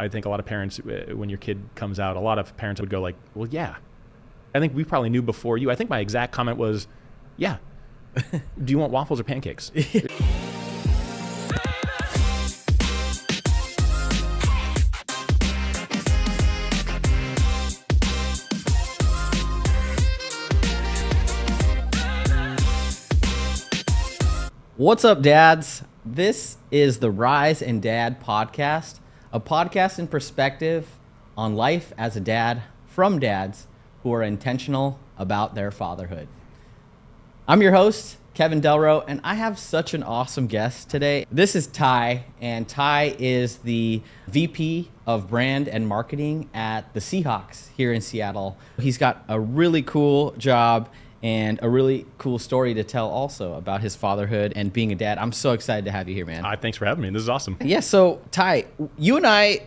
I think a lot of parents, when your kid comes out, a lot of parents would go like, well, yeah. I think we probably knew before you. I think my exact comment was, yeah. Do you want waffles or pancakes? What's up, dads? This is the Rise and Dad podcast, a podcast in perspective on life as a dad from dads who are intentional about their fatherhood. I'm your host, Kevin Delro, and I have such an awesome guest today. This is Ty, and Ty is the VP of Brand and Marketing at the Seahawks here in Seattle. He's got a really cool job and a really cool story to tell also about his fatherhood and being a dad. I'm so excited to have you here, man. Thanks for having me. This is awesome. Yeah, so Ty, you and I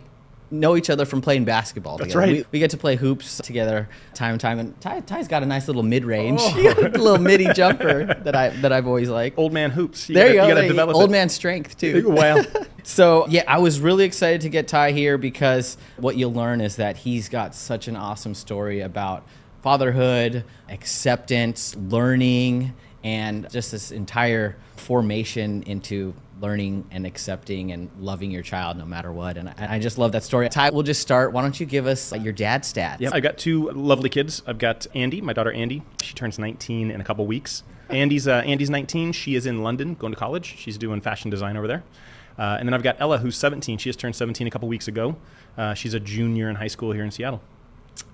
know each other from playing basketball together. That's right. We get to play hoops together time and time. And Ty's got a nice little mid-range, Oh. a little midi jumper that I've always liked. Old man hoops. There you go. You got to develop old it. man strength too. Well, So yeah, I was really excited to get Ty here because what you'll learn is that he's got such an awesome story about fatherhood, acceptance, learning, and just this entire formation into learning and accepting and loving your child no matter what. And I just love that story. Ty, we'll just start. Why don't you give us your dad stats? yeah, I've got two lovely kids. I've got Andy, my daughter Andy. She turns 19 in a couple weeks. Andy's 19. She is in London going to college. She's doing fashion design over there. And then I've got Ella, who's 17. She just turned 17 a couple weeks ago. She's a junior in high school here in Seattle.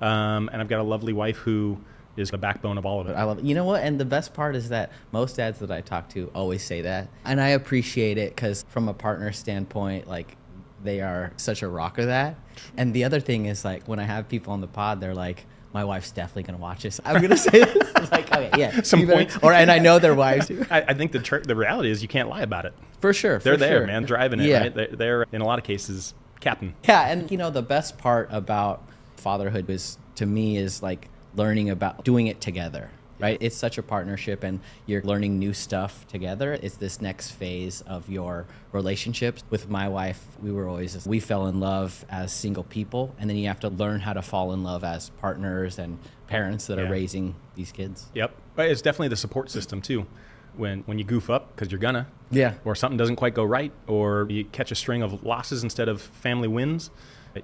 And I've got a lovely wife who is the backbone of all of it. I love it. You know what? And the best part is that most dads that I talk to always say that. And I appreciate it because from a partner standpoint, like they are such a rock of that. And the other thing is like when I have people on the pod, they're like, my wife's definitely going to watch this. I'm going to say this. It's like, okay, yeah. Some point. And I know their wives too. I think the reality is you can't lie about it. For sure. They're there, sure. man, driving it, Yeah. right? They're, in a lot of cases, captain. Yeah, and the best part about fatherhood is, to me, is like learning about doing it together, right? It's such a partnership and you're learning new stuff together. It's this next phase of your relationships. With my wife, we fell in love as single people, and then you have to learn how to fall in love as partners and parents that are raising these kids. Yep. But it's definitely the support system too. When you goof up, because you're gonna, Yeah. or something doesn't quite go right, or you catch a string of losses instead of family wins,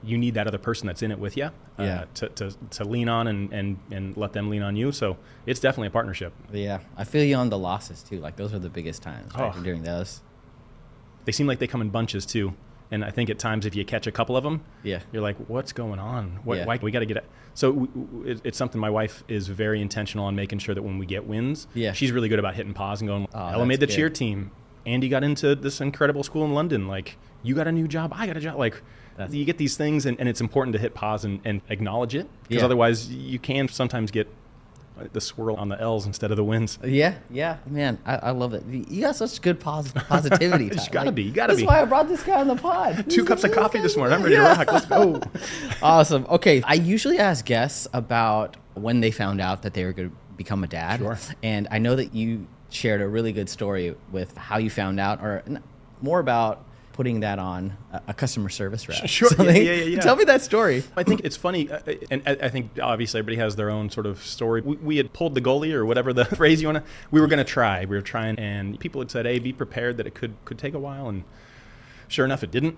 you need that other person that's in it with you to lean on and let them lean on you. So it's definitely a partnership. Yeah, I feel you on the losses too. Like those are the biggest times, right? Oh. During those. They seem like they come in bunches too. And I think at times if you catch a couple of them, Yeah. you're like, what's going on? Yeah. Why we got to get it? So it's something my wife is very intentional on making sure that when we get wins, she's really good about hitting pause and going, Ella made the cheer team. Andy got into this incredible school in London. Like, you got a new job. I got a job. Like, you get these things, and it's important to hit pause and acknowledge it. Because otherwise, you can sometimes get the swirl on the L's instead of the wins. Yeah, man, I love it. You got such good positivity. You gotta be. That's why I brought this guy on the pod. 2 cups of coffee this morning. I'm ready to rock. Let's go. Awesome. Okay, I usually ask guests about when they found out that they were going to become a dad. Sure. And I know that you shared a really good story with how you found out, or more about putting that on a customer service rep. Sure. Yeah. Tell me that story. I think it's funny, and I think obviously everybody has their own sort of story. We had pulled the goalie, or whatever the phrase you want to. We were going to try. We were trying, and people had said, "Hey, be prepared that it could take a while." And sure enough, it didn't.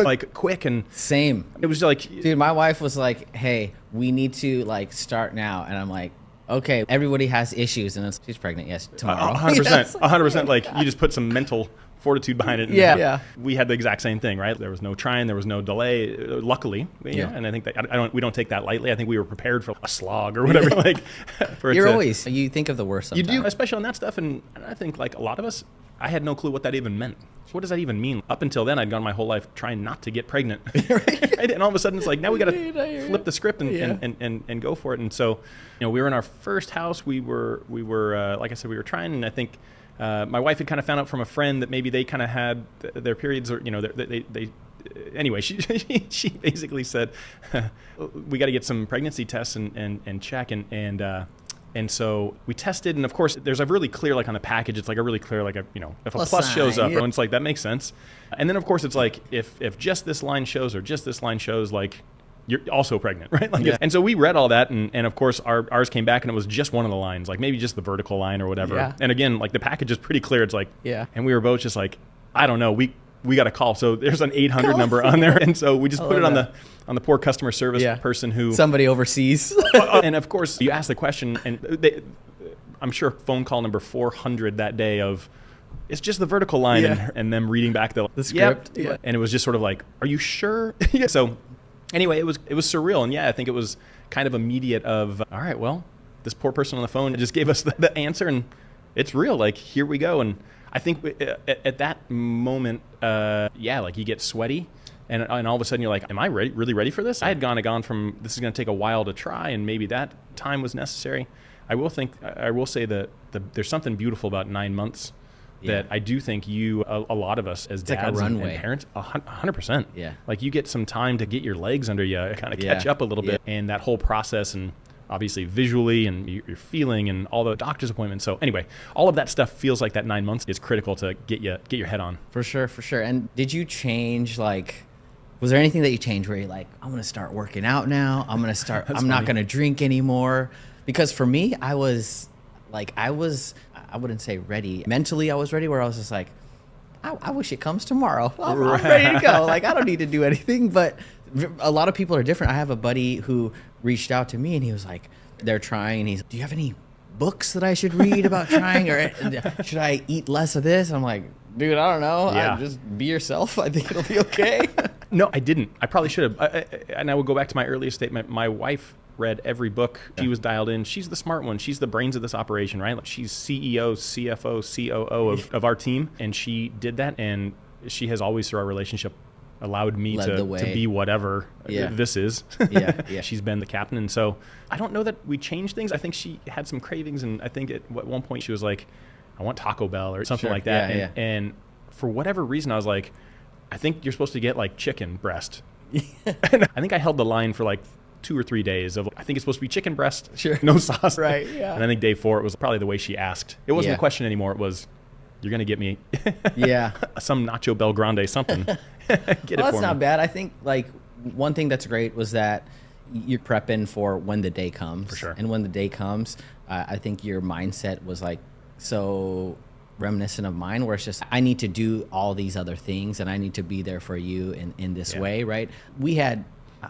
Like quick and Same. It was like, Dude, my wife was like, "Hey, we need to like start now," and I'm like, "Okay, everybody has issues," and she's pregnant. Yes, tomorrow. 100%, 100%. Like you just put some mental fortitude behind it. And Yeah. We had the exact same thing, right? There was no trying, there was no delay. Luckily, you know, and I think that we don't take that lightly. I think we were prepared for a slog or whatever. Like, You think of the worst sometimes. You do, especially on that stuff. And I think like a lot of us, I had no clue what that even meant. What does that even mean? Up until then, I'd gone my whole life trying not to get pregnant. Right? And all of a sudden, it's like, now we got to flip the script and go for it. And so, we were in our first house. We were like I said, we were trying. And I think my wife had kind of found out from a friend that maybe they kind of had their periods, or, they anyway, she basically said, we got to get some pregnancy tests and check. And And so we tested, and of course, there's a really clear, like on the package, it's like a really clear, like if a plus sign, shows up, yeah. and it's like, that makes sense. And then of course, it's like, if just this line shows or just this line shows, like, you're also pregnant, right? Like, Yeah. and so we read all that, and of course, ours came back, and it was just one of the lines, like maybe just the vertical line or whatever. Yeah. And again, like the package is pretty clear. It's like, Yeah. and we were both just like, I don't know, we got a call. So there's an 800 number on there, and so we just put it on the poor customer service person who somebody overseas. And of course, you ask the question, and I'm sure phone call number 400 that day of, it's just the vertical line, and them reading back the script. Yep. Yeah. And it was just sort of like, are you sure? So anyway, it was surreal. And I think it was kind of immediate of, all right, well, this poor person on the phone just gave us the answer, and it's real. Like, here we go. And I think at that moment, like you get sweaty. And all of a sudden you're like, am I really ready for this? I had gone from, this is going to take a while to try, and maybe that time was necessary. I will say that there's something beautiful about 9 months that I do think a lot of us as dads like and parents, 100%. Yeah. Like you get some time to get your legs under you, kind of catch up a little bit, and that whole process, and obviously visually, and your feeling, and all the doctor's appointments. So anyway, all of that stuff feels like that 9 months is critical to get your head on. For sure. And did you change, like, was there anything that you changed where you're like, I'm going to start working out now. I'm not going to drink anymore? Because for me, I wouldn't say ready. Mentally, I was ready, where I was just like, I wish it comes tomorrow. I'm ready to go. Like, I don't need to do anything. But a lot of people are different. I have a buddy who reached out to me, and he was like, they're trying, and he's, do you have any books that I should read about trying, or should I eat less of this? I'm like, dude, I don't know. Just be yourself. I think it'll be okay. No, I didn't. I probably should have. And I will go back to my earlier statement. My wife read every book. She was dialed in. She's the smart one. She's the brains of this operation, right? Like, she's CEO, CFO, COO of our team. And she did that. And she has always, through our relationship, allowed me to be whatever this is. Yeah. She's been the captain. And so I don't know that we changed things. I think she had some cravings. And I think at one point she was like, I want Taco Bell or something like that. And for whatever reason, I was like, I think you're supposed to get like chicken breast. And I think I held the line for like 2 or 3 days of, I think it's supposed to be chicken breast, no sauce. Right, yeah. And I think day 4, it was probably the way she asked. It wasn't a question anymore. It was, you're going to get me some Nacho Bel Grande something. Get it for that's me. not bad. I think, like, one thing that's great was that you're prepping for when the day comes. For sure. And when the day comes, I think your mindset was like so reminiscent of mine, where it's just, I need to do all these other things, and I need to be there for you in this way, right? We had,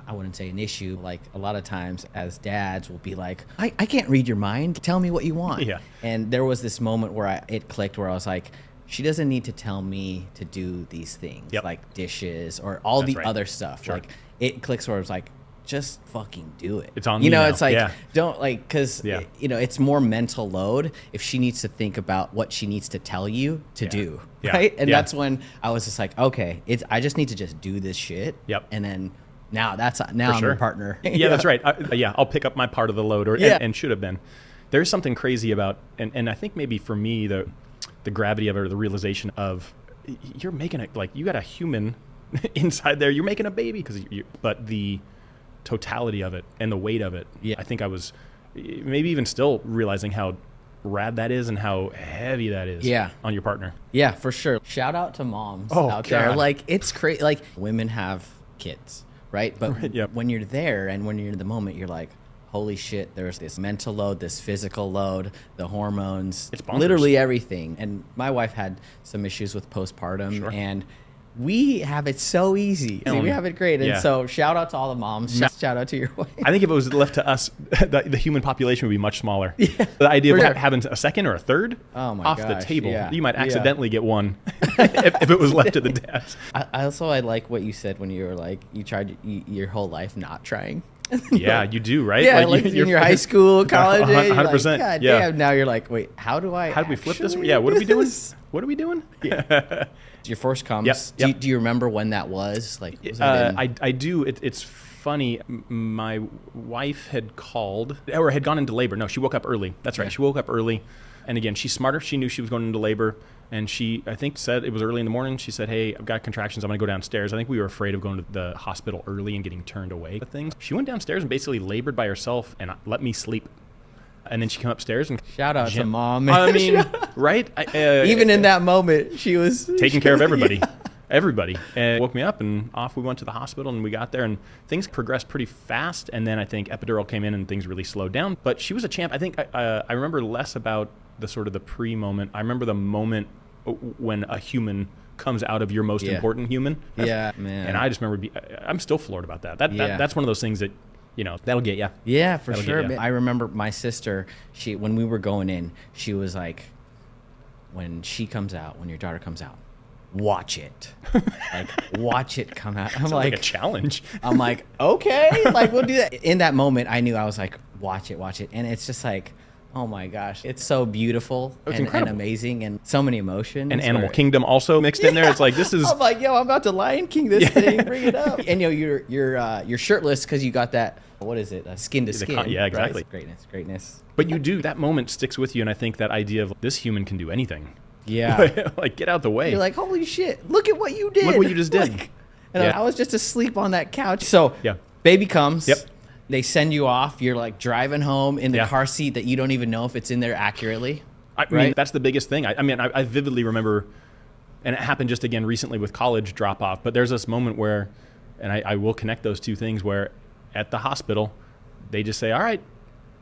I wouldn't say an issue, like a lot of times as dads will be like, I can't read your mind. Tell me what you want. Yeah. And there was this moment where it clicked, where I was like, she doesn't need to tell me to do these things, like dishes or all the other stuff. Sure. Like, it clicks where it's like, just fucking do it. It's on me know, now. It's like, don't, like, because, it's more mental load if she needs to think about what she needs to tell you to do, right? And that's when I was just like, okay, I just need to just do this shit. Yep. And then now I'm your partner. That's right. I'll pick up my part of the load, and should have been. There's something crazy about, and I think maybe for me, the gravity of it, or the realization of, you're making it, like, you got a human inside there, you're making a baby, but the totality of it and the weight of it, I think I was maybe even still realizing how rad that is and how heavy that is on your partner. Yeah, for sure. Shout out to moms out there. Like, it's crazy. Like, women have kids, right? But when you're there and when you're in the moment, you're like, holy shit, there's this mental load, this physical load, the hormones, it's bonkers. Literally everything. And my wife had some issues with postpartum, and we have it so easy. We have it great. And so shout out to all the moms. Shout out to your wife. I think if it was left to us, the human population would be much smaller. The idea of having a second or a third off the table, you might accidentally get one if it was left to the dads. I like what you said when you were like, you tried your whole life not trying. Yeah, you do, right? Yeah, like in your high school, college days. 100%. Like, God damn, now you're like, wait, how do we flip this? Yeah, what are we doing? What are we doing? Your first comes. Do you remember when that was? Like, was I do. It's funny. My wife had called, or had gone into labor. No, she woke up early. That's right. She woke up early. And again, she's smarter. She knew she was going into labor. And she, I think, said, it was early in the morning. She said, hey, I've got contractions. I'm going to go downstairs. I think we were afraid of going to the hospital early and getting turned away with things. She went downstairs and basically labored by herself and let me sleep. And then she came upstairs and shout out to mom. I mean, right? Even in that moment, she was taking care of everybody. Everybody. And woke me up, and off we went to the hospital, and we got there, and things progressed pretty fast. And then I think epidural came in and things really slowed down. But she was a champ. I think I remember less about the sort of the pre-moment. I remember the moment when a human comes out of your most important human. Yeah, man. And I just remember, I'm still floored about that. That's one of those things that, that'll get you. Yeah, for sure. I remember my sister, when we were going in, she was like, when she comes out, when your daughter comes out, watch it. Like, watch it come out. I'm like a challenge. I'm like, okay, like we'll do that. In that moment, I knew, I was like, watch it. And it's just like, oh my gosh, it's so beautiful and amazing, and so many emotions. And Animal Kingdom also mixed in there. It's like, this is. I'm like, yo, I'm about to Lion King this thing. Bring it up. And you're shirtless because you got that. What is it? Skin to skin. Yeah, exactly. Right? Greatness. But you do, that moment sticks with you, and I think that idea of this human can do anything. Yeah. Like, get out the way. You're like, holy shit, look at what you did. Look what you just did. I was just asleep on that couch. So baby comes. Yep. They send you off. You're like driving home in the car seat that you don't even know if it's in there accurately. I mean, that's the biggest thing. I vividly remember, and it happened just again recently with college drop off, but there's this moment where, and I will connect those two things, where at the hospital, they just say, all right,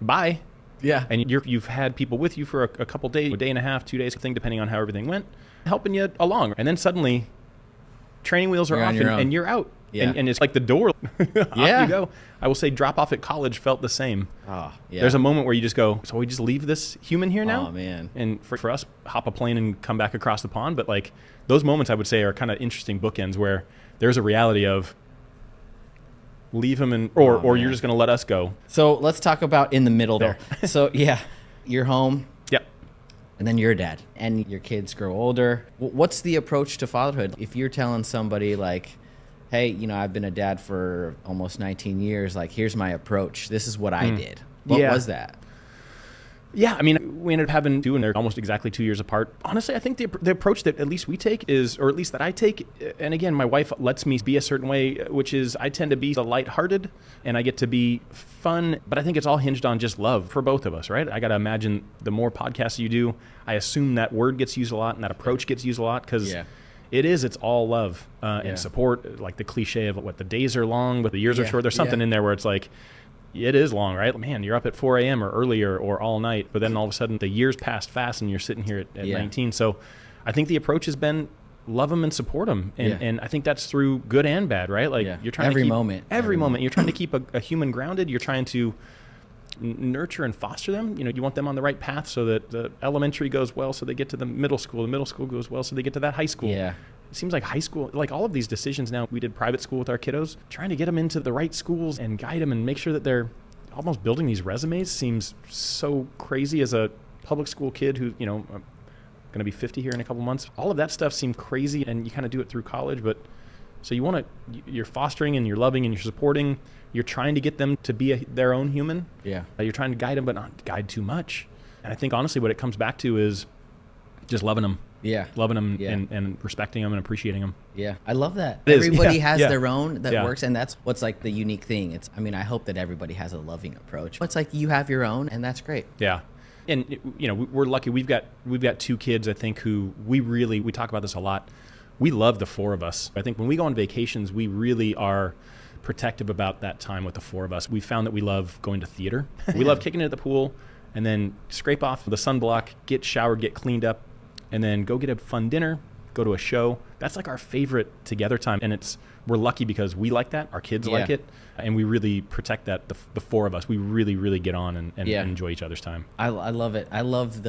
bye. Yeah. And you've had people with you for a couple days, a day and a half, 2 days, thing, depending on how everything went, helping you along. And then suddenly, training wheels are off and you're out. Yeah. And it's like the door, off you go. I will say drop off at college felt the same. Oh, yeah. There's a moment where you just go, so we just leave this human here now? Oh, man. And for us, hop a plane and come back across the pond. But like those moments, I would say, are kind of interesting bookends where there's a reality of leave him or you're just going to let us go. So let's talk about in the middle there. So you're home. Yep. And then you're a dad and your kids grow older. What's the approach to fatherhood? If you're telling somebody like, hey, I've been a dad for almost 19 years. Like, here's my approach. This is what I did. What was that? Yeah, I mean, we ended up having two, and they're almost exactly 2 years apart. Honestly, I think the approach that at least we take is, or at least that I take, and again, my wife lets me be a certain way, which is I tend to be the lighthearted, and I get to be fun, but I think it's all hinged on just love for both of us, right? I got to imagine the more podcasts you do, I assume that word gets used a lot, and that approach gets used a lot, because it's all love and support, like the cliche of what the days are long, but the years are short. There's something in there where it's like, it is long, right? Man, you're up at 4 a.m. or earlier or all night, but then all of a sudden the years pass fast and you're sitting here at 19. So I think the approach has been love them and support them. And I think that's through good and bad, right? Like you're trying every to keep, moment. You're trying to keep a human grounded. You're trying to nurture and foster them. You want them on the right path so that the elementary goes well so they get to the middle school goes well so they get to that high school. Yeah. It seems like high school, like all of these decisions now, we did private school with our kiddos, trying to get them into the right schools and guide them and make sure that they're almost building these resumes seems so crazy as a public school kid who, I'm going to be 50 here in a couple months. All of that stuff seemed crazy, and you kind of do it through college. But so you're fostering and you're loving and you're supporting. You're trying to get them to be their own human. Yeah. You're trying to guide them, but not guide too much. And I think honestly what it comes back to is just loving them. Yeah. Loving them and respecting them and appreciating them. Yeah. I love that. It everybody has their own that works, and that's what's like the unique thing. I hope that everybody has a loving approach. It's like you have your own, and that's great. Yeah. And we're lucky. We've got 2 kids, I think, who we talk about this a lot. We love the 4 of us. I think when we go on vacations, we really are protective about that time with the 4 of us. We found that we love going to theater. We love kicking it at the pool and then scrape off the sunblock, get showered, get cleaned up, and then go get a fun dinner, go to a show. That's like our favorite together time. And we're lucky because we like that. Our kids like it. And we really protect that. The 4 of us, we really, really get on and enjoy each other's time. I love it. I love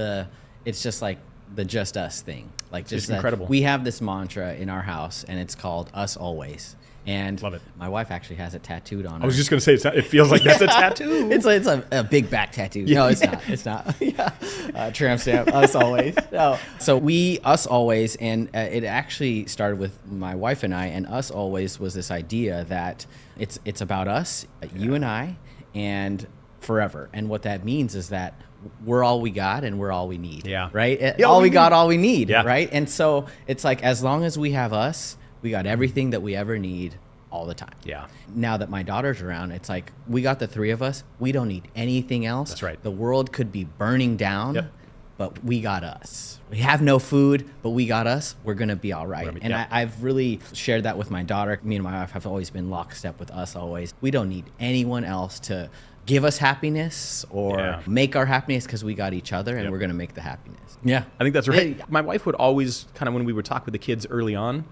it's just like the just us thing. Like just it's incredible. We have this mantra in our house, and it's called us always. And love it. My wife actually has it tattooed on her. I was just going to say, it feels like that's a tattoo. It's a big back tattoo. No, it's not. It's not. Tramp stamp, us always. No. So us always, and it actually started with my wife and I, and us always was this idea that it's about us, you and I, and forever. And what that means is that we're all we got and we're all we need. Yeah. Right? All we got, all we need. Yeah. Right? And so it's like, as long as we have us, we got everything that we ever need all the time. Yeah. Now that my daughter's around, it's like, we got the three of us. We don't need anything else. That's right. The world could be burning down. Yep. But we got us. We have no food, but we got us. We're going to be all right. And I've really shared that with my daughter. Me and my wife have always been lockstep with us always. We don't need anyone else to give us happiness or make our happiness, because we got each other, and we're going to make the happiness. Yeah. I think that's right. My wife would always kind of, when we would talk with the kids early on,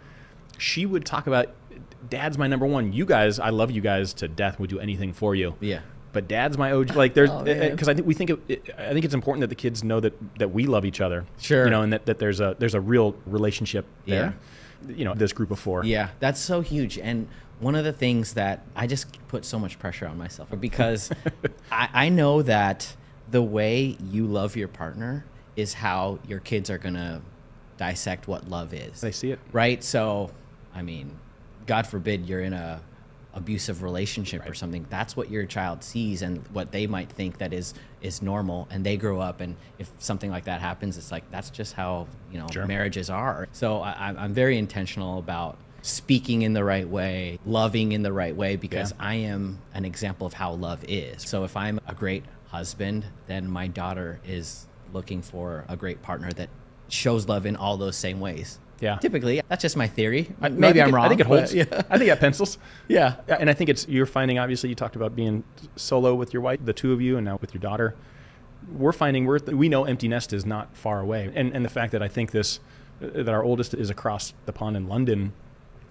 she would talk about, Dad's my number one. You guys, I love you guys to death. Would do anything for you. Yeah. But Dad's my OG. Like, there's, because I think it's important that the kids know that we love each other. Sure. You know, and that there's a real relationship there. You know, this group of four. Yeah, that's so huge. And one of the things that I just put so much pressure on myself, because I know that the way you love your partner is how your kids are gonna dissect what love is. They see it. Right? So, I mean, God forbid you're in a abusive relationship or something. That's what your child sees, and what they might think that is normal, and they grow up, and if something like that happens, it's like, that's just how, you know, marriages are. So I'm very intentional about speaking in the right way, loving in the right way, because I am an example of how love is. So if I'm a great husband, then my daughter is looking for a great partner that shows love in all those same ways. Yeah. Typically, that's just my theory. Maybe I'm wrong. I think it holds. Yeah. I think that pencils. Yeah. And I think you're finding, obviously, you talked about being solo with your wife, the two of you, and now with your daughter. We're finding we know empty nest is not far away. And the fact that I think that our oldest is across the pond in London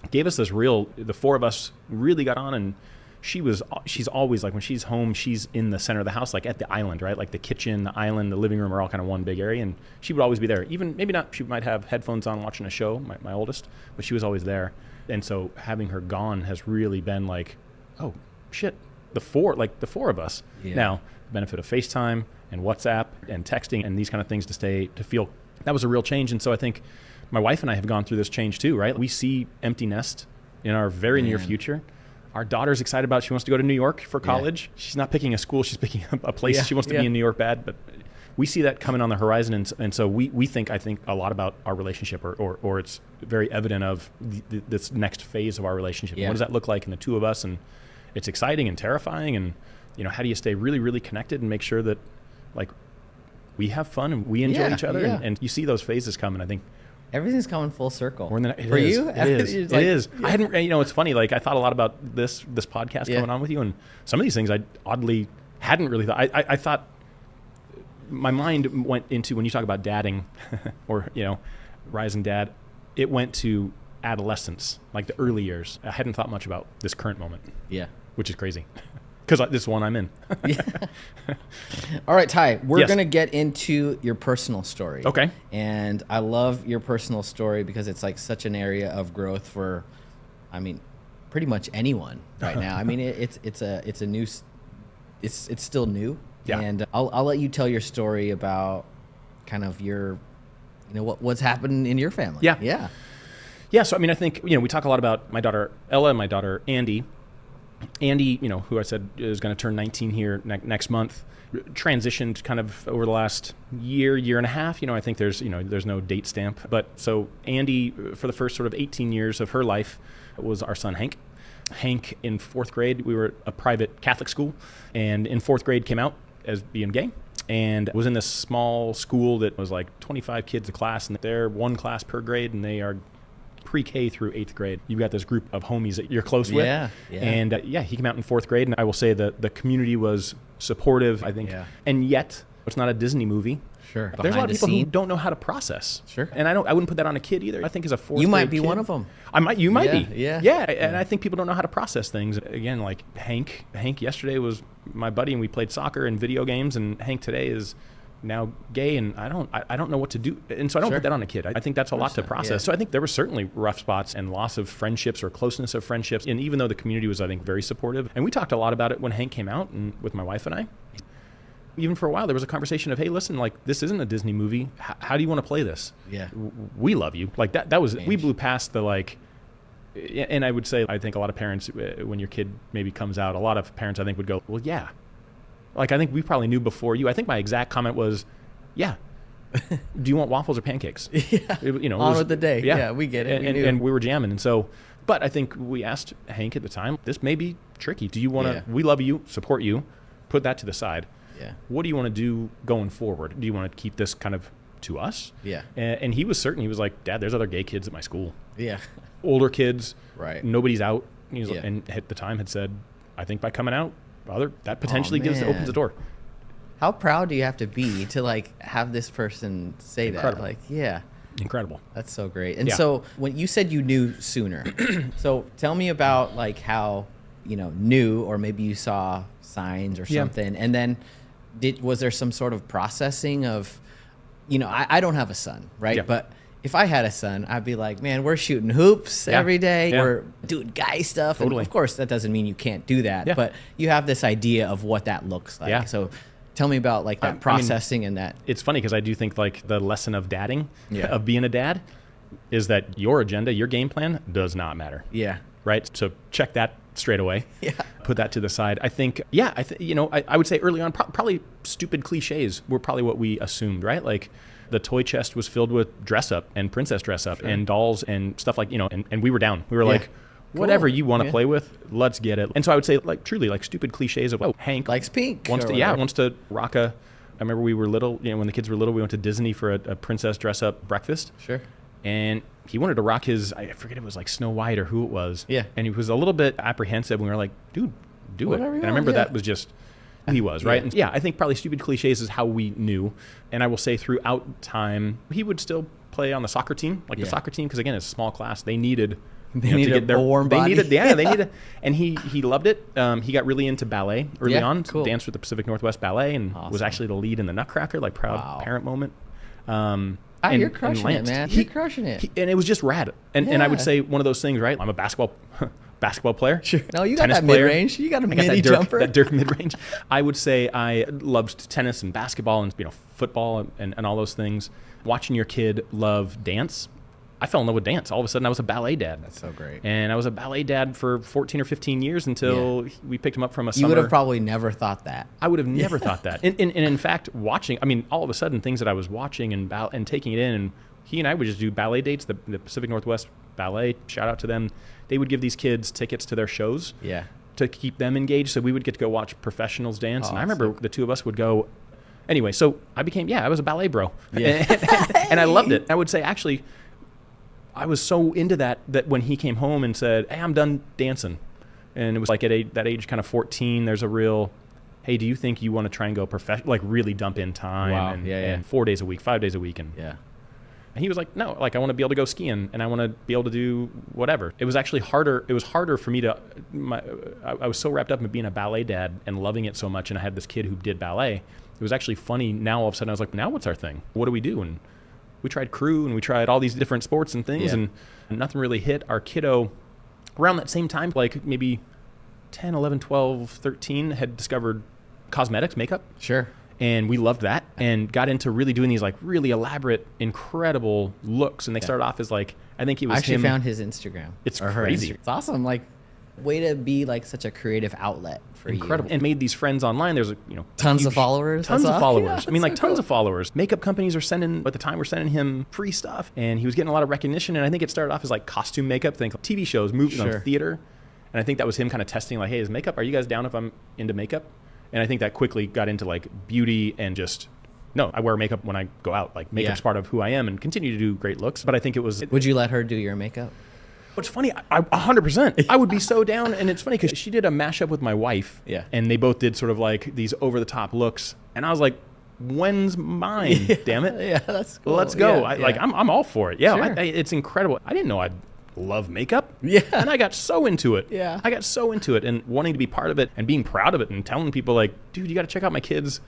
gave us the four of us really got on, and she's always like, when she's home, she's in the center of the house, like at the island, right? Like the kitchen, the island, the living room are all kind of one big area, and she would always be there. Even maybe not, she might have headphones on watching a show, my oldest, but she was always there. And so having her gone has really been like, oh shit, the four of us. Yeah. Now, the benefit of FaceTime and WhatsApp and texting and these kind of things to feel, that was a real change. And so I think my wife and I have gone through this change too, right? We see empty nest in our very near future. Our daughter's excited about it. She wants to go to New York for college. She's not picking a school. She's picking a place. She wants to be in New York bad. But we see that coming on the horizon. And so I think a lot about our relationship, or it's very evident of this next phase of our relationship. What does that look like in the two of us? And it's exciting and terrifying. And, you know, how do you stay really, really connected and make sure that, like, we have fun and we enjoy each other? And you see those phases coming, I think. Everything's coming full circle. For you? It is. I hadn't, you know, it's funny. Like, I thought a lot about this podcast going on with you, and some of these things I oddly hadn't really thought. I thought my mind went into, when you talk about dadding or, you know, rise and dad, it went to adolescence, like the early years. I hadn't thought much about this current moment. Yeah. Which is crazy. Because this one I'm in. All right, Ty, we're going to get into your personal story. Okay. And I love your personal story because it's like such an area of growth for, I mean, pretty much anyone right now. I mean, it's still new. Yeah. And I'll let you tell your story about kind of your, you know, what's happened in your family. Yeah. Yeah. Yeah. So, I mean, I think, you know, we talk a lot about my daughter Ella and my daughter Andy. Andy, you know, who I said is going to turn 19 here next month, transitioned kind of over the last year and a half. You know, I think there's no date stamp. But so Andy, for the first sort of 18 years of her life, was our son Hank. Hank, in fourth grade, we were at a private Catholic school, and in fourth grade came out as being gay, and was in this small school that was like 25 kids a class, and they're one class per grade, and they are pre-K through 8th grade. You've got this group of homies that you're close with. Yeah. And he came out in 4th grade, and I will say that the community was supportive, I think. Yeah. And yet, it's not a Disney movie. Sure. There's a lot of people who don't know how to process. Sure. And I wouldn't put that on a kid either. I think as a 4th grade You might be kid, one of them. You might be. Yeah. Yeah. And I think people don't know how to process things. Again, like Hank yesterday was my buddy, and we played soccer and video games, and Hank today is now gay, and I don't know what to do, and so I don't put that on a kid. I think that's a lot to process. Yeah. So I think there were certainly rough spots and loss of friendships or closeness of friendships, and even though the community was, I think, very supportive, and we talked a lot about it when Hank came out, and with my wife and I, even for a while there was a conversation of, hey, listen, like, this isn't a Disney movie. How do you want to play this? Yeah, we love you. Like that was, we blew past the, like, and I would say, I think a lot of parents, when your kid maybe comes out, a lot of parents I think would go, well, yeah. Like, I think we probably knew before you. I think my exact comment was, yeah. Do you want waffles or pancakes? Yeah. You know, on with the day. Yeah, we get it. And we were jamming. And so, But I think we asked Hank at the time, this may be tricky. Do you want to, Yeah. we love you, support you, put that to the side. Yeah. What do you want to do going forward? Do you want to keep this kind of to us? Yeah. And he was certain. He was like, Dad, there's other gay kids at my school. Yeah. Older kids. Right. Nobody's out. He was Yeah. and at the time had said, I think by coming out, that potentially opens the door. How proud do you have to be to like have this person say Incredible. that? Like, yeah. Incredible. That's so great. And Yeah. so when you said you knew sooner, so tell me about like how, knew, or maybe you saw signs or Yeah. something. And then was there some sort of processing of, I don't have a son, right? Yeah. But if I had a son, I'd be like, man, we're shooting hoops every day. Yeah. We're doing guy stuff. Totally. And of course, that doesn't mean you can't do that, Yeah. but you have this idea of what that looks like. Yeah. So tell me about like that processing and that. It's funny because I do think like the lesson of dadding, Yeah. of being a dad, is that your agenda, your game plan does not matter. Yeah. Right? So check that straight away. Yeah. Put that to the side. I think, I would say early on, probably stupid cliches were probably what we assumed, right? Like the toy chest was filled with dress up and princess dress up and dolls and stuff like, and we were down. We were like, whatever you want to play with, let's get it. And so I would say like truly like stupid cliches of, Hank Likes pink. wants or to, whatever. wants to rock I remember we were little, when the kids were little, we went to Disney for a princess dress up breakfast. Sure. And he wanted to rock his, I forget if it was like Snow White or who it was. Yeah. And he was a little bit apprehensive. And we were like, dude, do Whatever it. you And I want, remember yeah. that was just who he was, right? Yeah. And yeah, I think probably stupid cliches is how we knew. And I will say throughout time, he would still play on the soccer team, like the Yeah. soccer team, because again, it's a small class. They needed They needed a warm they body. needed, they needed, and he loved it. He got really into ballet early Yeah, on. cool. Danced with the Pacific Northwest Ballet and was Awesome. actually the lead in the Nutcracker, like proud Wow. parent moment. You're crushing it, man. You're crushing it. And it was just rad. And I would Yeah. say one of those things, right? I'm a basketball player. Sure. No, you got tennis that player. mid-range. You got a I got mini jumper. that Dirk mid-range. I would say I loved tennis and basketball and football and all those things. Watching your kid love dance, I fell in love with dance. All of a sudden, I was a ballet dad. That's so great. And I was a ballet dad for 14 or 15 years until we picked him up from a You summer. would have probably never thought that. I would have never thought that. And in fact, watching, all of a sudden, things that I was watching and taking it in, and he and I would just do ballet dates, the Pacific Northwest Ballet, shout out to them. They would give these kids tickets to their shows Yeah. to keep them engaged. So we would get to go watch professionals dance. And I remember Awesome. the two of us would go. Anyway, so I was a ballet bro. Yeah. And I loved it. I would say, actually, I was so into that when he came home and said, hey, I'm done dancing. And it was like at that age, kind of 14, there's a real, hey, do you think you want to try and go professional, like really dump in time Wow. and, Yeah, yeah. and 4 days a week, 5 days a week. And Yeah. he was like, no, like I want to be able to go skiing and I want to be able to do whatever. It was actually harder. It was harder for me I was so wrapped up in being a ballet dad and loving it so much. And I had this kid who did ballet. It was actually funny. Now, all of a sudden I was like, now what's our thing? What do we do? And we tried crew and we tried all these different sports and things and nothing really hit. Our kiddo around that same time, like maybe 10, 11, 12, 13 had discovered cosmetics, makeup. Sure. And we loved that and got into really doing these like really elaborate, incredible looks. And they started off as like, I think it was I actually him. found his Instagram. It's or her crazy. Instagram. It's awesome. Like, way to be like such a creative outlet for Incredible. you. And made these friends online. There's Tons of followers. Tons That's of awesome. followers. Yeah, I mean, like that's so tons cool. of followers. Makeup companies are at the time were sending him free stuff. And he was getting a lot of recognition. And I think it started off as like costume makeup, think TV shows, movies, Sure. theater. And I think that was him kind of testing like, hey, is makeup, are you guys down if I'm into makeup? And I think that quickly got into like beauty and just, no, I wear makeup when I go out. Like makeup's part of who I am and continue to do great looks. But I think it was... Would you let her do your makeup? What's funny, 100%. I would be so down. And it's funny because she did a mashup with my wife. Yeah. And they both did sort of like these over-the-top looks. And I was like, when's mine? Damn it. Yeah, that's cool. Let's go. Yeah, Like, I'm all for it. Yeah, Sure. it's incredible. I didn't know I'd love makeup. Yeah. And I got so into it. Yeah. I got so into it and wanting to be part of it and being proud of it and telling people like, dude, you got to check out my kids'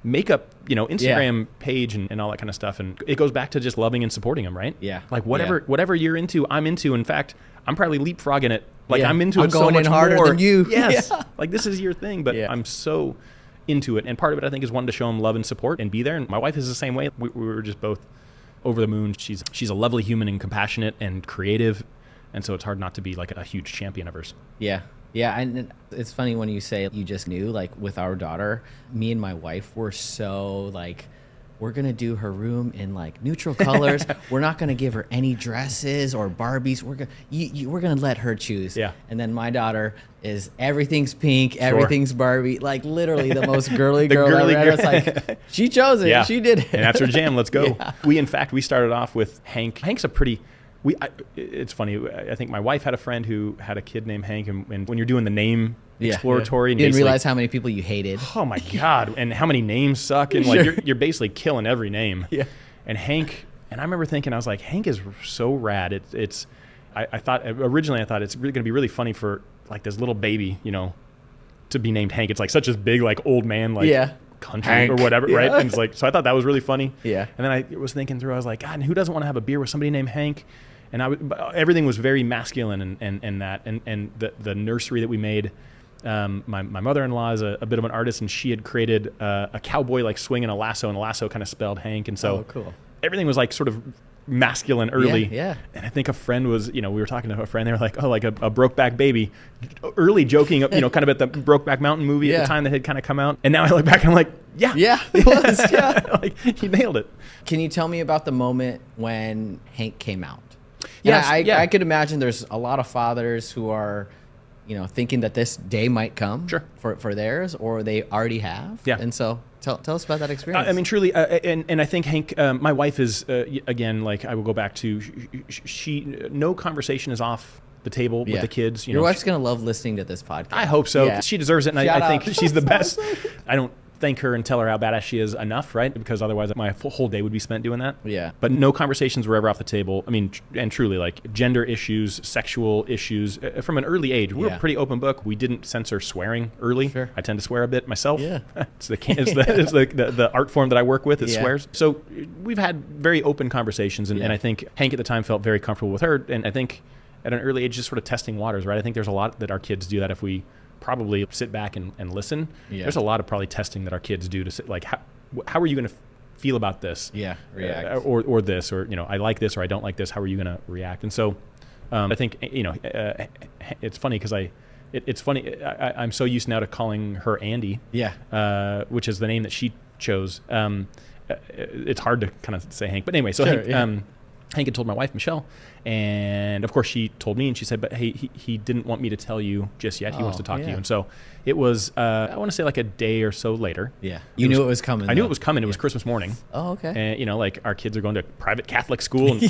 makeup, Instagram page and all that kind of stuff. And it goes back to just loving and supporting them, right? Yeah. Like whatever you're into, I'm into. In fact, I'm probably leapfrogging it. Like I'm into I'm it so going much in harder more. than you. Yes. Yeah. Like this is your thing, but Yeah. I'm so into it. And part of it, I think, is wanting to show them love and support and be there. And my wife is the same way. We were just both over the moon. She's a lovely human and compassionate and creative. And so it's hard not to be like a huge champion of hers. Yeah. Yeah. And it's funny when you say you just knew, like with our daughter, me and my wife were so like we're going to do her room in like neutral colors. We're not going to give her any dresses or Barbies. We're going to let her choose. Yeah. And then my daughter is everything's pink, everything's Barbie, like literally the most girly The girl girly ever. It's like, she chose it. Yeah. She did it. And that's her jam. Let's go. Yeah. In fact, we started off with Hank. Hank's a pretty... it's funny. I think my wife had a friend who had a kid named Hank, and when you're doing the name exploratory, and you didn't realize how many people you hated. Oh my God! And how many names suck, and like you're basically killing every name. Yeah. And Hank, and I remember thinking, I was like, Hank is so rad. I thought originally it's really going to be really funny for like this little baby, to be named Hank. It's like such a big like old man country Hank. or whatever, right? And it's like, so I thought that was really funny. Yeah. And then I was thinking through, I was like, God, and who doesn't want to have a beer with somebody named Hank? And everything was very masculine and the nursery that we made. My mother-in-law is a bit of an artist, and she had created a cowboy like swinging a lasso, and a lasso kind of spelled Hank. And so cool. Everything was like sort of masculine early. Yeah. And I think a friend was, we were talking to a friend, they were like, oh, like a Brokeback Baby, early joking, kind of at the Brokeback Mountain movie at the time that had kind of come out. And now I look back and I'm like, yeah, it was, yeah. Like he nailed it. Can you tell me about the moment when Hank came out? Yes, I could imagine there's a lot of fathers who are, thinking that this day might come for theirs, or they already have. Yeah. And so tell us about that experience. I mean, truly, and I think Hank, my wife is, again, like I will go back to, no conversation is off the table with the kids. Your wife's going to love listening to this podcast. I hope so. Yeah. She deserves it, and I think she's the best. Awesome. I don't thank her and tell her how badass she is enough, right? Because otherwise my whole day would be spent doing that. Yeah. But no conversations were ever off the table. I mean, and truly, like gender issues, sexual issues, from an early age, we were a pretty open book. We didn't censor swearing early. Sure. I tend to swear a bit myself. Yeah. It's the art form that I work with. It swears. So we've had very open conversations, and I think Hank at the time felt very comfortable with her. And I think at an early age, just sort of testing waters, right? I think there's a lot that our kids do that if we probably sit back and listen. Yeah. There's a lot of probably testing that our kids do to sit, like, how are you going to feel about this? Yeah, react. Or this, or, I like this or I don't like this. How are you going to react? And so I think, it's funny because it's funny. I'm so used now to calling her Andy. Yeah. Which is the name that she chose. It's hard to kind of say Hank. But anyway, so Hank had told my wife, Michelle, and of course she told me, and she said, but hey, he didn't want me to tell you just yet. He wants to talk to you. And so it was, I want to say like a day or so later. Yeah. You knew it was coming. I knew it was coming. It was Christmas morning. Oh, okay. And, like our kids are going to private Catholic school, and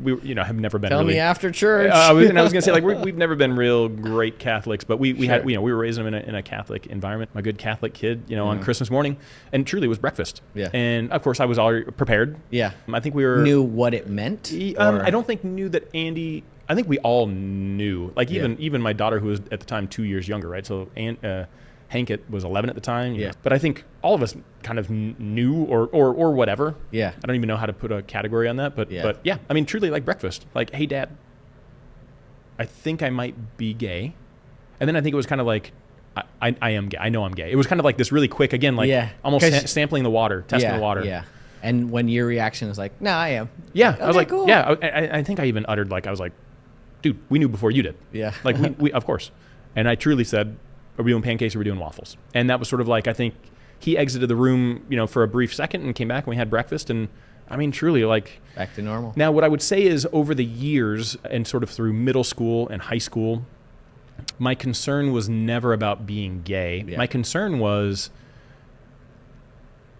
we have never been Tell really. me after church. And I was going to say, like, we've never been real great Catholics, but we had, we were raising them in a Catholic environment. My good Catholic kid, on Christmas morning, and truly it was breakfast. Yeah. And of course I was already prepared. Yeah. I think we were. Knew what it meant? I don't think knew that Andy. I think we all knew. Like even my daughter, who was at the time 2 years younger, right? So Hank was 11 at the time. Yeah. But I think all of us kind of knew or whatever. Yeah. I don't even know how to put a category on that. But yeah, I mean, truly like breakfast. Like, hey, Dad, I think I might be gay. And then I think it was kind of like, I am gay. I know I'm gay. It was kind of like this really quick, again, like almost sampling the water, testing the water. Yeah. And when your reaction was like, no, I am. Yeah. I was like, cool. Yeah. I think I even uttered, like, I was like, dude, we knew before you did. Yeah. Like, we of course. And I truly said, are we doing pancakes or are we doing waffles? And that was sort of like, I think he exited the room, for a brief second and came back and we had breakfast. And I mean, truly, like, back to normal. Now, what I would say is over the years and sort of through middle school and high school, my concern was never about being gay. Yeah. My concern was,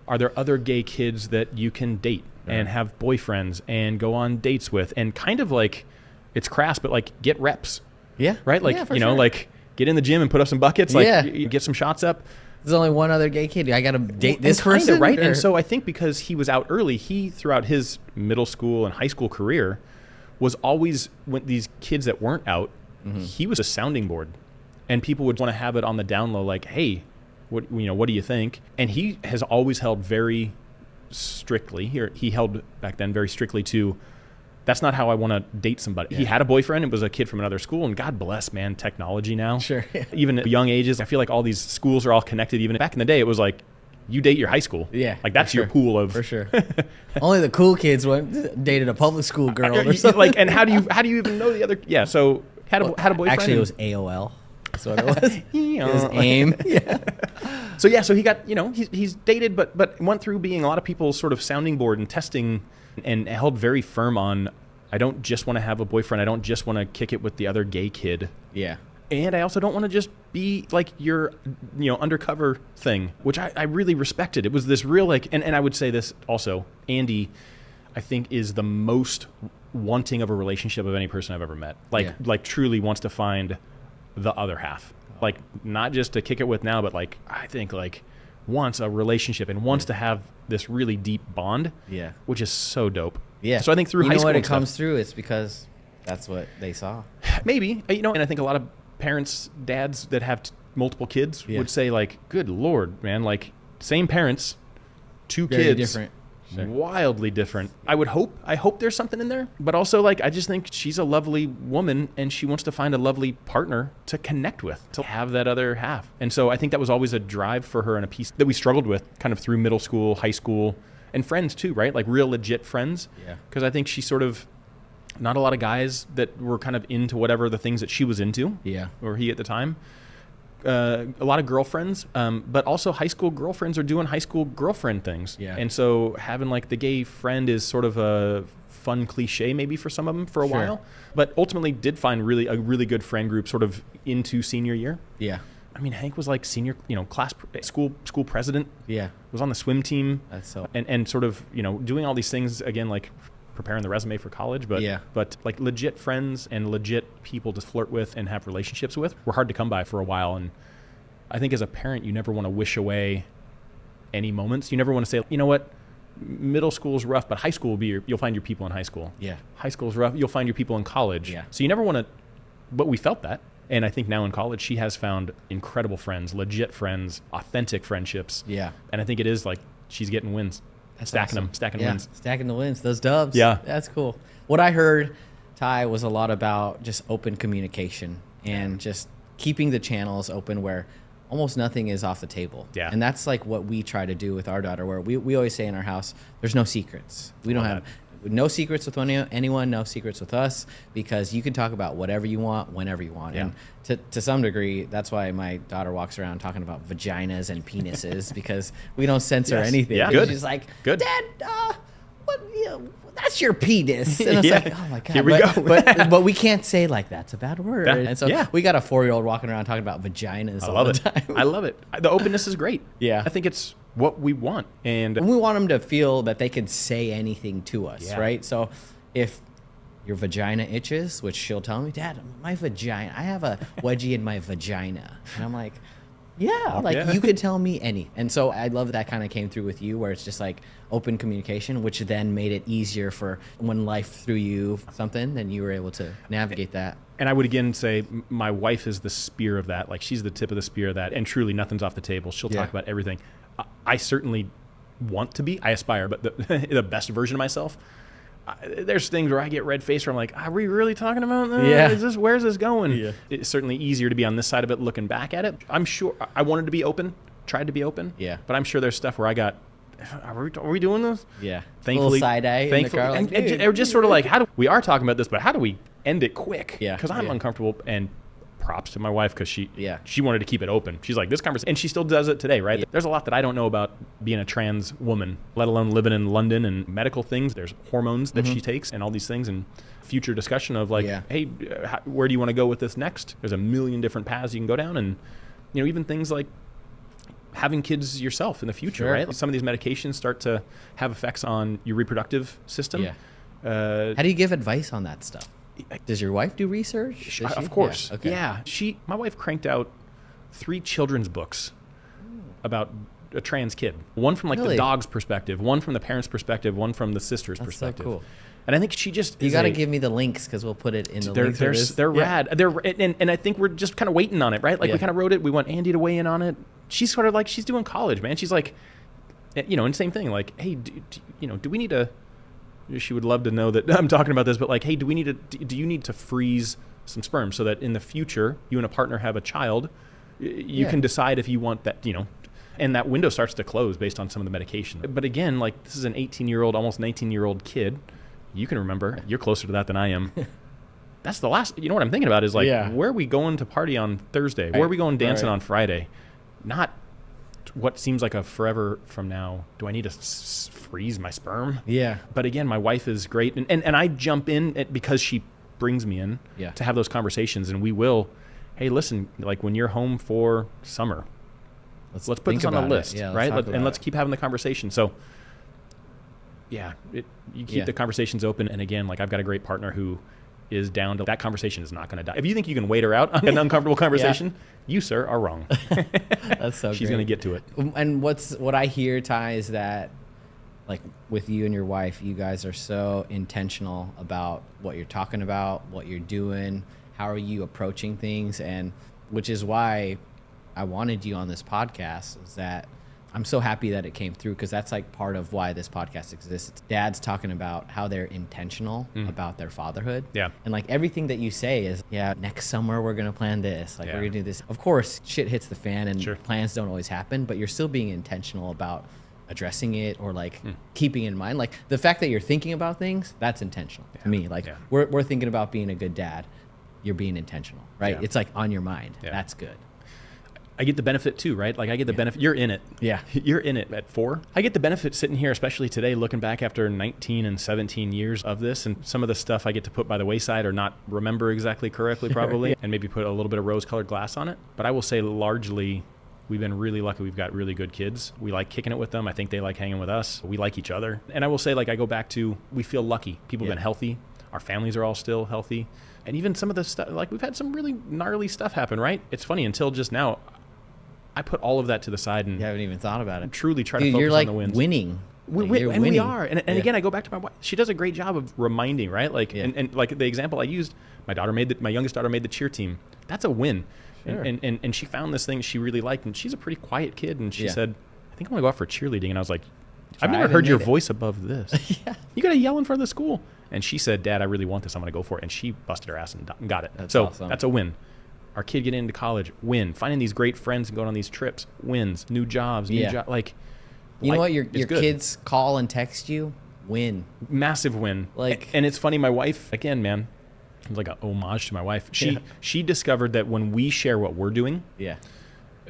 are there other gay kids that you can date and have boyfriends and go on dates with, and kind of like, it's crass, but like get reps. Yeah. Right? Like, sure. Like get in the gym and put up some buckets, like you get some shots up. There's only one other gay kid. I got to date this person, right? Or? And so I think because he was out early, he throughout his middle school and high school career was always, when these kids that weren't out, he was a sounding board, and people would want to have it on the down low, like, hey, what do you think? And he has always held very strictly here. He held back then very strictly to, that's not how I want to date somebody. Yeah. He had a boyfriend. It was a kid from another school, and God bless, man, technology now. Sure. Even at young ages, I feel like all these schools are all connected. Even back in the day, it was like, you date your high school. Yeah. Like that's your pool of. For sure. Only the cool kids dated a public school girl or something. Like, and how do you even know the other? Yeah. So had a boyfriend. Actually, it was AOL. That's what it was. It was AIM. Yeah. So he got, he's dated, but went through being a lot of people's sort of sounding board and testing, and held very firm on, I don't just want to have a boyfriend. I don't just want to kick it with the other gay kid. Yeah. And I also don't want to just be like your, undercover thing, which I really respected. It was this real and I would say this also, Andy, I think is the most wanting of a relationship of any person I've ever met. Like truly wants to find the other half. Like not just to kick it with now, but I think wants a relationship and wants to have this really deep bond. Yeah. Which is so dope. Yeah. So I think through high school when it comes through, it's because that's what they saw. Maybe, and I think a lot of parents, dads that have multiple kids would say good Lord, man, same parents, two Very kids, different. Sure. Wildly different. I hope there's something in there, but also I just think she's a lovely woman and she wants to find a lovely partner to connect with, to have that other half. And so I think that was always a drive for her and a piece that we struggled with kind of through middle school, high school, and friends too, right? Real legit friends. Yeah. Because I think she sort of, not a lot of guys that were kind of into whatever the things that she was into. Yeah. Or he at the time. A lot of girlfriends, but also high school girlfriends are doing high school girlfriend things. Yeah. And so having the gay friend is sort of a fun cliche maybe for some of them for a while, but ultimately did find a really good friend group sort of into senior year. Yeah. I mean, Hank was senior, class, school president. Yeah. Was on the swim team. That's so. And sort of, doing all these things again, preparing the resume for college, but legit friends and legit people to flirt with and have relationships with were hard to come by for a while. And I think as a parent, you never want to wish away any moments. You never want to say, you know what, middle school is rough, but high school will be you'll find your people in high school. Yeah. High school is rough, you'll find your people in college. Yeah. So you never want to, but we felt that. And I think now in college, she has found incredible friends, legit friends, authentic friendships. Yeah. And I think it is she's getting wins. That's stacking awesome. them, stacking yeah. wins. Stacking the wins, those dubs. Yeah. That's cool. What I heard, Ty, was a lot about just open communication and just keeping the channels open where almost nothing is off the table. Yeah. And that's what we try to do with our daughter, where we always say in our house, there's no secrets. We don't have no secrets with anyone, no secrets with us, because you can talk about whatever you want, whenever you want. Yeah. And to some degree, that's why my daughter walks around talking about vaginas and penises, because we don't censor anything. Yeah, good. She's like, Good. Dad, what? That's your penis. And I was like, oh my God. Here we go. but we can't say that's a bad word. And so yeah. we got a 4-year-old walking around talking about vaginas all the time. I love it. The openness is great. Yeah. I think it's what we want. And we want them to feel that they can say anything to us, Yeah. right? So if your vagina itches, which she'll tell me, Dad, my vagina, I have a wedgie in my vagina. And I'm like, yeah, you could tell me anything. And so I love that kind of came through with you, where it's just open communication, which then made it easier for when life threw you something, then you were able to navigate that. And I would again say my wife is the spear of that. She's the tip of the spear of that. And truly nothing's off the table. She'll talk about everything. I certainly want to be, I aspire, but the best version of myself. There's things where I get red faced where I'm like, are we really talking about that? Yeah. Where's this going? Yeah. It's certainly easier to be on this side of it looking back at it. I'm sure I wanted to be open, tried to be open. Yeah. But I'm sure there's stuff where I got, are we doing this? Yeah. Thankfully, a little side eye in the car. And just sort of we are talking about this, but how do we end it quick? Yeah. Because I'm uncomfortable, and props to my wife because she wanted to keep it open. She's like, this conversation, and she still does it today, right? Yeah. There's a lot that I don't know about being a trans woman, let alone living in London and medical things. There's hormones that she takes and all these things, and future discussion of hey, where do you want to go with this next? There's a million different paths you can go down, and even things like having kids yourself in the future, right? Some of these medications start to have effects on your reproductive system. Yeah. How do you give advice on that stuff? Does your wife do research? Of course. Yeah. Okay. Yeah. My wife cranked out 3 children's books about a trans kid. One from the dog's perspective, one from the parent's perspective, one from the sister's perspective. So cool. And I think she just you got to give me the links, because we'll put it in the links. They're rad. And I think we're just kind of waiting on it, right? We kind of wrote it. We want Andy to weigh in on it. She's sort of she's doing college, man. She's and same thing. Hey, do we need to? She would love to know that I'm talking about this, but hey, do you need to freeze some sperm so that in the future you and a partner have a child? You can decide if you want that, and that window starts to close based on some of the medication. But again, this is an 18-year-old, almost 19-year-old kid. You can remember, you're closer to that than I am. That's the last, what I'm thinking about is where are we going to party on Thursday? Where are we going dancing on Friday? Not what seems like a forever from now. Do I need to freeze my sperm? Yeah. But again, my wife is great. And I jump in because she brings me in to have those conversations. And we will, hey, listen, like when you're home for summer, let's put this on the list, right? Let's keep having the conversation. So yeah, you keep the conversations open. And again, like I've got a great partner who is down to that conversation is not going to die. If you think you can wait her out on an uncomfortable conversation, you, sir, are wrong. That's so She's going to get to it. And what I hear, Ty, is that like with you and your wife, you guys are so intentional about what you're talking about, what you're doing, how are you approaching things, and which is why I wanted you on this podcast, is that I'm so happy that it came through, because that's like part of why this podcast exists. It's dads talking about how they're intentional about their fatherhood. Yeah. And like everything that you say is, next summer we're going to plan this. Like we're going to do this. Of course, shit hits the fan and plans don't always happen, but you're still being intentional about addressing it or like keeping in mind. Like the fact that you're thinking about things, that's intentional to me. Like we're thinking about being a good dad. You're being intentional, right? It's like on your mind. That's good. I get the benefit too, right? Like I get the benefit. You're in it. Yeah. You're in it at 4. I get the benefit sitting here, especially today, looking back after 19 and 17 years of this, and some of the stuff I get to put by the wayside or not remember exactly correctly probably, and maybe put a little bit of rose-colored glass on it. But I will say largely, we've been really lucky. We've got really good kids. We like kicking it with them. I think they like hanging with us. We like each other. And I will say, like I go back to, we feel lucky. People have been healthy. Our families are all still healthy. And even some of the stuff, like we've had some really gnarly stuff happen, right? It's funny, until just now, I put all of that to the side and you haven't even thought about it. Truly try to focus on the wins. Winning. We are. And again, I go back to my wife. She does a great job of reminding, right? Like, and like the example I used, my youngest daughter made the cheer team. That's a win. Sure. And she found this thing she really liked, and she's a pretty quiet kid. And she said, I think I want to go out for cheerleading. And I was like, I've never heard your voice above this. You got to yell in front of the school. And she said, Dad, I really want this. I'm going to go for it. And she busted her ass and got it. That's awesome. That's a win. Our kid getting into college, win. Finding these great friends and going on these trips, wins. New jobs, like. You know what? Your kids call and text you, win. Massive win. And it's funny, my wife, again, man, it's like a homage to my wife. She discovered that when we share what we're doing.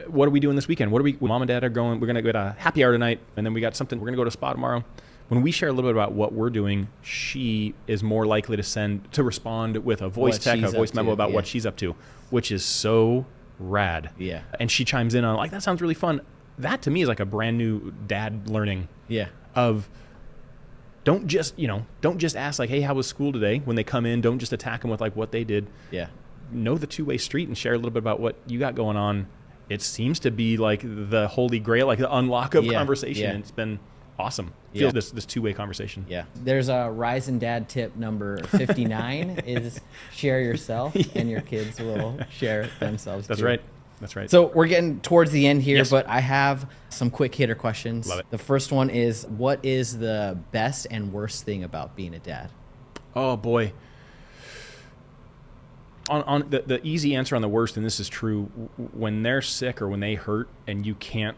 What are we doing this weekend? Mom and Dad are going, we're going to go to a happy hour tonight, and then we got something, we're going to go to a spa tomorrow. When we share a little bit about what we're doing, she is more likely to respond with a voice memo about what she's up to, which is so rad. Yeah. And she chimes in on, like, that sounds really fun. That to me is like a brand new dad learning. Of don't just ask like, hey, how was school today? When they come in, don't just attack them with like what they did. Know the two-way street and share a little bit about what you got going on. It seems to be like the holy grail, like the unlock of conversation. It's been awesome. Feel this two-way conversation. There's a Rise and Dad tip number 59 is share yourself, and your kids will share themselves. That's right. That's right. So we're getting towards the end here, but I have some quick hitter questions. Love it. The first one is, what is the best and worst thing about being a dad? Oh boy. On the easy answer on the worst, and this is true, when they're sick or when they hurt and you can't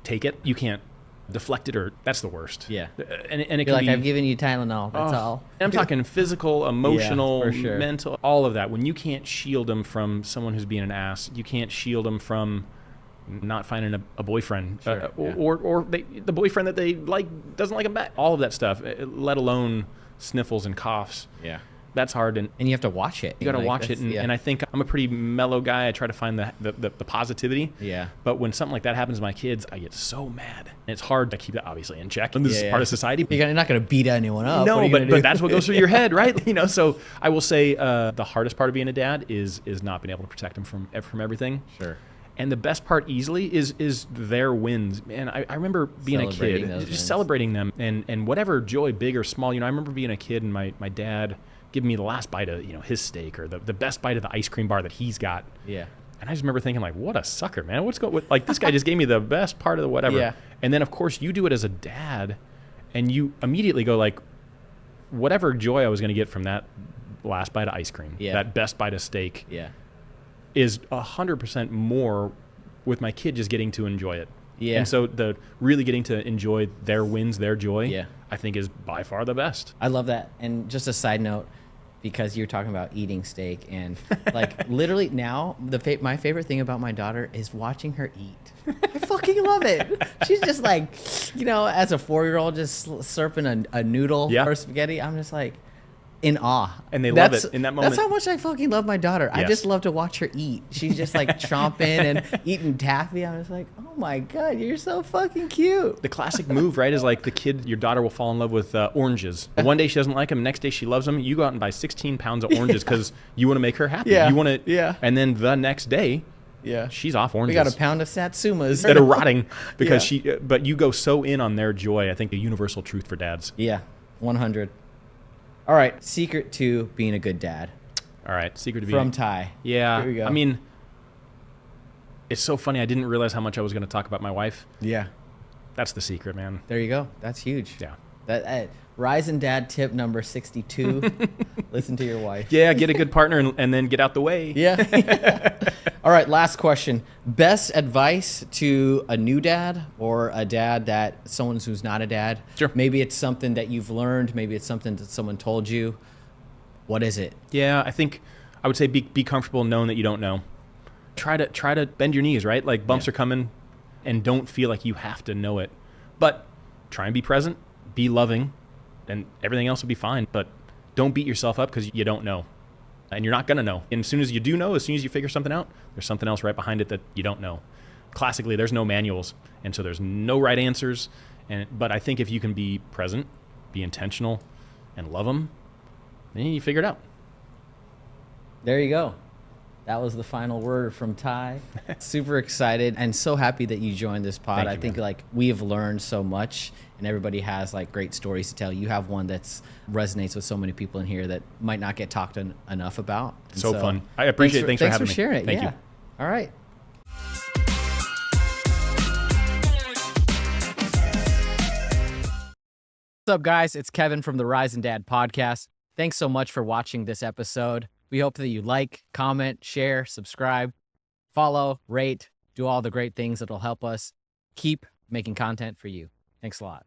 take it, you can't deflect it, or that's the worst. And it You're can like, be, I've given you Tylenol. That's all. I'm talking physical, emotional, mental, all of that. When you can't shield them from someone who's being an ass, you can't shield them from not finding a boyfriend, or the boyfriend that they like doesn't like them back. All of that stuff, let alone sniffles and coughs. That's hard, and you have to watch it. You got to watch it, and I think I'm a pretty mellow guy. I try to find the positivity. But when something like that happens to my kids, I get so mad. And it's hard to keep that obviously in check. And this is part of society. You're not going to beat anyone up. No, but that's what goes through your head, right? So I will say the hardest part of being a dad is not being able to protect them from everything. Sure. And the best part easily is their wins. Man, I remember being a kid, just celebrating them, and whatever joy, big or small. I remember being a kid and my dad giving me the last bite of his steak, or the best bite of the ice cream bar that he's got. And I just remember thinking, like, what a sucker, man. What's going like this guy just gave me the best part of the whatever. And then of course you do it as a dad, and you immediately go like, whatever joy I was going to get from that last bite of ice cream, that best bite of steak, is 100% more with my kid just getting to enjoy it. And so the really getting to enjoy their wins, their joy, I think is by far the best. I love that. And just a side note, because you're talking about eating steak, and like literally now my favorite thing about my daughter is watching her eat. I fucking love it. She's just like, as a 4-year-old just slurping a noodle or spaghetti. I'm just like in awe. And they love it in that moment. That's how much I fucking love my daughter. Yes. I just love to watch her eat. She's just like chomping and eating taffy. I'm just like, oh my God, you're so fucking cute. The classic move, right, is like your daughter will fall in love with oranges. One day she doesn't like them, next day she loves them. You go out and buy 16 pounds of oranges because you want to make her happy. Yeah. You want to, and then the next day, she's off oranges. We got a pound of satsumas that are rotting because but you go so in on their joy. I think the universal truth for dads. Yeah, 100. All right, secret to being a good dad. All right, secret to being from Ty. Yeah, here we go. I mean, it's so funny. I didn't realize how much I was going to talk about my wife. Yeah, that's the secret, man. There you go. That's huge. Yeah. That Rise and Dad tip number 62. Listen to your wife. Yeah, get a good partner and then get out the way. Yeah. All right, last question. Best advice to a new dad or a dad someone who's not a dad? Sure. Maybe it's something that you've learned. Maybe it's something that someone told you. What is it? Yeah, I think I would say be comfortable knowing that you don't know. Try to bend your knees, right? Like bumps are coming, and don't feel like you have to know it. But try and be present, be loving, and everything else will be fine. But don't beat yourself up because you don't know. And you're not going to know. And as soon as you do know, as soon as you figure something out, there's something else right behind it that you don't know. Classically, there's no manuals. And so there's no right answers. But I think if you can be present, be intentional, and love them, then you figure it out. There you go. That was the final word from Ty. Super excited and so happy that you joined this pod. I think like we have learned so much, and everybody has like great stories to tell. You have one that's resonates with so many people in here that might not get talked enough about. And so fun. I appreciate it. Thanks for having me. Thanks for sharing it. Thank you. All right. What's up, guys? It's Kevin from the Rise and Dad podcast. Thanks so much for watching this episode. We hope that you like, comment, share, subscribe, follow, rate, do all the great things that'll help us keep making content for you. Thanks a lot.